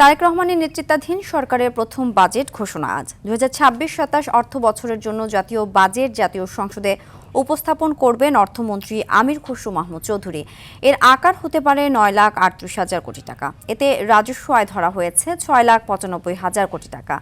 তারেক রহমানের নেতৃত্বাধীন সরকারের প্রথম বাজেট ঘোষণা আজ 2026-27 অর্থ বছরের জন্য জাতীয় বাজেট জাতীয় সংসদে উপস্থাপন করবেন অর্থমন্ত্রী আমির খসরু মাহমুদ চৌধুরী। এর আকার হতে পারে 9,38,000 কোটি টাকা। এতে রাজস্ব আয় ধরা হয়েছে 6,95,000 কোটি টাকা।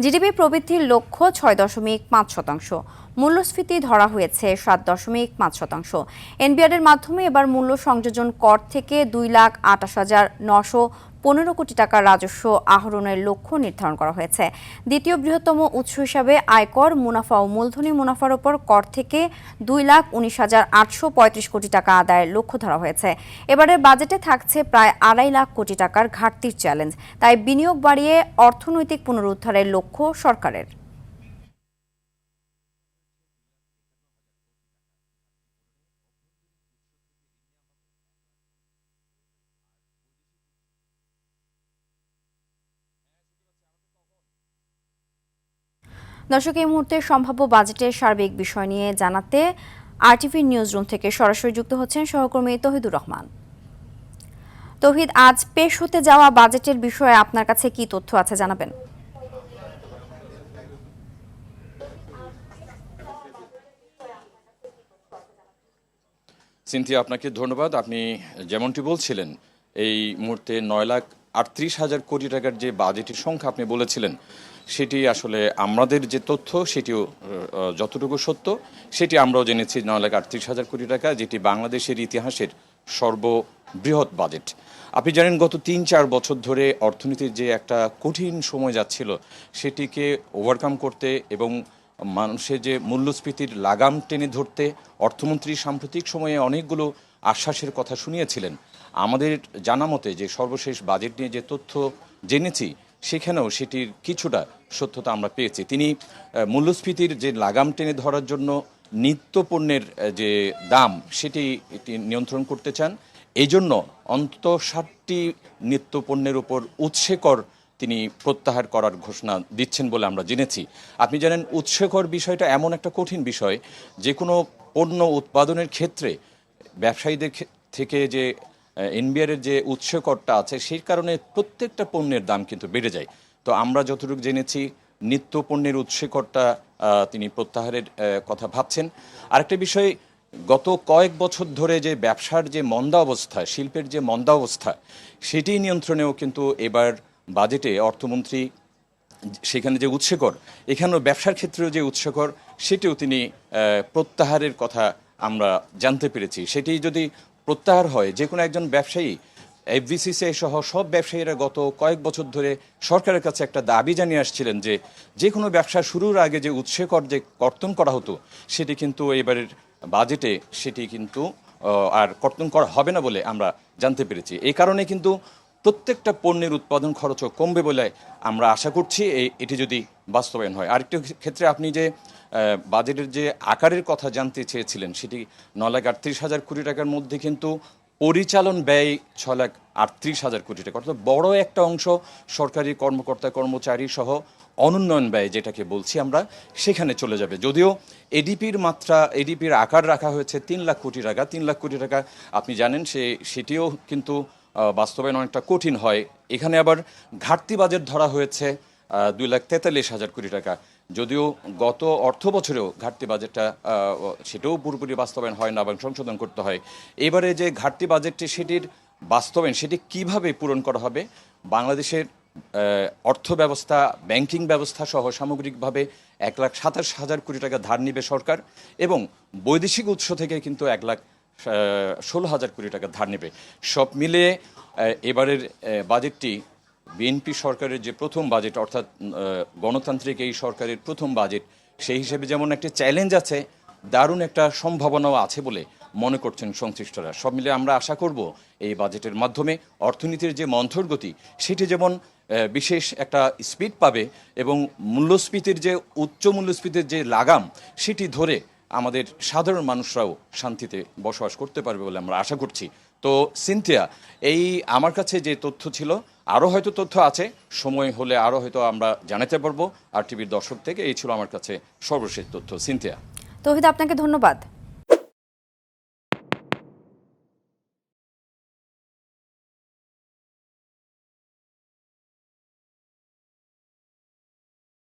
জিডিপি প্রবৃদ্ধির লক্ষ্য 6.5%। মূল্যস্ফীতি ধরা হয়েছে 7.5%। এনবিআরের মাধ্যমে এবার মূল্য সংযোজন কর থেকে 2,28,915 কোটি টাকার রাজস্ব আহরণের লক্ষ্য নির্ধারণ করা হয়েছে। দ্বিতীয় বৃহত্তম উৎস হিসাবে আয়কর, মুনাফা ও মূলধনী মুনাফার উপর কর থেকে 2,19,835 কোটি টাকা আদায়ের লক্ষ্য ধরা হয়েছে। এবারের বাজেটে থাকছে প্রায় 2.5 লাখ কোটি টাকার ঘাটতির চ্যালেঞ্জ। তাই বিনিয়োগ বাড়িয়ে অর্থনৈতিক পুনরুদ্ধারের লক্ষ্য সরকারের। দর্শক, এই মুহূর্তে সম্ভাব্য বাজেটের সার্বিক বিষয় নিয়ে জানাতে আরটিভি নিউজ রুম থেকে সরাসরি যুক্ত হচ্ছেন সহকর্মী তৌহিদুর রহমান। তৌহিদ, আজ পেশ হতে যাওয়া বাজেটের বিষয়ে আপনার কাছে কি তথ্য আছে জানাবেন? সিনথিয়া, আপনাকে ধন্যবাদ। আপনি যেমনটি বলছিলেন, এই মুহূর্তে 9,38,000 কোটি টাকার যে বাজেটের সংখ্যা আপনি বলেছিলেন, সেটি আসলে আমাদের যে তথ্য সেটিও যতটুকু সত্য সেটি আমরাও জেনেছি। 9,38,000 কোটি টাকা, যেটি বাংলাদেশের ইতিহাসের সর্ববৃহৎ বাজেট। আপনি জানেন, গত 3-4 বছর ধরে অর্থনীতির যে একটা কঠিন সময় যাচ্ছিল, সেটিকে ওভারকাম করতে এবং মানুষের যে মূল্যস্ফীতির লাগাম টেনে ধরতে অর্থমন্ত্রী সাম্প্রতিক সময়ে অনেকগুলো আশ্বাসের কথা শুনিয়েছিলেন। আমাদের জানা মতে যে সর্বশেষ বাজেট নিয়ে যে তথ্য জেনেছি, সেখানেও সেটির কিছুটা সত্যতা আমরা পেয়েছি। তিনি মূল্যস্ফীতির যে লাগাম টেনে ধরার জন্য নিত্য পণ্যের যে দাম সেটি নিয়ন্ত্রণ করতে চান। এই জন্য অন্তত 60টি নিত্য পণ্যের উপর উৎসে কর তিনি প্রত্যাহার করার ঘোষণা দিচ্ছেন বলে আমরা জেনেছি। আপনি জানেন, উৎসে কর বিষয়টা এমন একটা কঠিন বিষয়, যে কোনো পণ্য উৎপাদনের ক্ষেত্রে ব্যবসায়ীদের থেকে যে এনবিআরের যে উৎসে করটা আছে, সেই কারণে প্রত্যেকটা পণ্যের দাম কিন্তু বেড়ে যায়। তো আমরা যতটুকু জেনেছি, নিত্য পণ্যের উৎসে করটা তিনি প্রত্যাহারের কথা ভাবছেন। আরেকটা বিষয়, গত কয়েক বছর ধরে যে ব্যবসার যে মন্দা অবস্থা, শিল্পের যে মন্দা অবস্থা, সেটি নিয়ন্ত্রণেও কিন্তু এবার বাজেটে অর্থমন্ত্রী সেখানে যে উৎসকর, এখানেও ব্যবসার ক্ষেত্রেও যে উৎসকর, সেটিও তিনি প্রত্যাহারের কথা আমরা জানতে পেরেছি। সেটি যদি প্রত্যাহার হয়, যে কোনো একজন ব্যবসায়ী, এফবিসিসিআই সহ সব ব্যবসায়ীরা গত কয়েক বছর ধরে সরকারের কাছে একটা দাবি জানিয়ে আসছিলেন যে কোনো ব্যবসা শুরুর আগে যে উৎসকর যে কর্তন করা হতো, সেটি কিন্তু এবারের বাজেটে সেটি কিন্তু আর কর্তন করা হবে না বলে আমরা জানতে পেরেছি। এই কারণে কিন্তু প্রত্যেকটা পণ্যের উৎপাদন খরচও কমবে বলে আমরা আশা করছি, এটি যদি বাস্তবায়ন হয়। আরেকটি ক্ষেত্রে আপনি যে বাজেটের যে আকারের কথা জানতে চেয়েছিলেন, সেটি 9,38,000 কোটি টাকার মধ্যে কিন্তু পরিচালন ব্যয় 6,38,000 কোটি টাকা, অর্থাৎ বড় একটা অংশ সরকারি কর্মকর্তা কর্মচারী সহ অনুন্নয়ন ব্যয় যেটাকে বলছি আমরা, সেখানে চলে যাবে। যদিও এডিপির আকার রাখা হয়েছে 3 লাখ কোটি টাকা। 3 লাখ কোটি টাকা আপনি জানেন, সেটিও কিন্তু বাস্তবায়ন অনেকটা কঠিন হয়। এখানে আবার ঘাটতি বাজেট ধরা হয়েছে 2,43,000 কোটি টাকা। যদিও গত অর্থ বছরেও ঘাটতি বাজেটটা সেটাও পুরোপুরি বাস্তবায়ন হয় না এবং সংশোধন করতে হয়। এবারে যে ঘাটতি বাজেটটি, সেটির বাস্তবায়ন সেটি কিভাবে পূরণ করা হবে? বাংলাদেশের অর্থ ব্যবস্থা, ব্যাংকিং ব্যবস্থা সহ সামগ্রিকভাবে 1,27,000 কোটি টাকা ধার নিবে সরকার, এবং বৈদেশিক উৎস থেকে কিন্তু 1,16,000 কোটি টাকা ধার নেবে। সব মিলিয়ে এবারের বাজেটটি বিএনপি সরকারের যে প্রথম বাজেট, অর্থাৎ গণতান্ত্রিক এই সরকারের প্রথম বাজেট, সেই হিসেবে যেমন একটা চ্যালেঞ্জ আছে, দারুণ একটা সম্ভাবনাও আছে বলে মনে করছেন সংশ্লিষ্টরা। সব মিলে আমরা আশা করব এই বাজেটের মাধ্যমে অর্থনীতির যে মন্থর গতি, সেটি যেমন বিশেষ একটা স্পিড পাবে, এবং মূল্যস্ফীতির যে উচ্চ মূল্যস্ফীতির যে লাগাম, সেটি ধরে আমাদের সাধারণ মানুষরাও শান্তিতে বসবাস করতে পারবে বলে আমরা আশা করছি। তো সিনথিয়া, এই আমার কাছে যে তথ্য ছিল, আরও হয়তো তথ্য আছে, সময় হলে আরও হয়তো আমরা জানাতে পারবো আর টিভির দর্শক থেকে। এই ছিল আমার কাছে সর্বশেষ তথ্য। সিনথিয়া। তৌহিদ, আপনাকে ধন্যবাদ।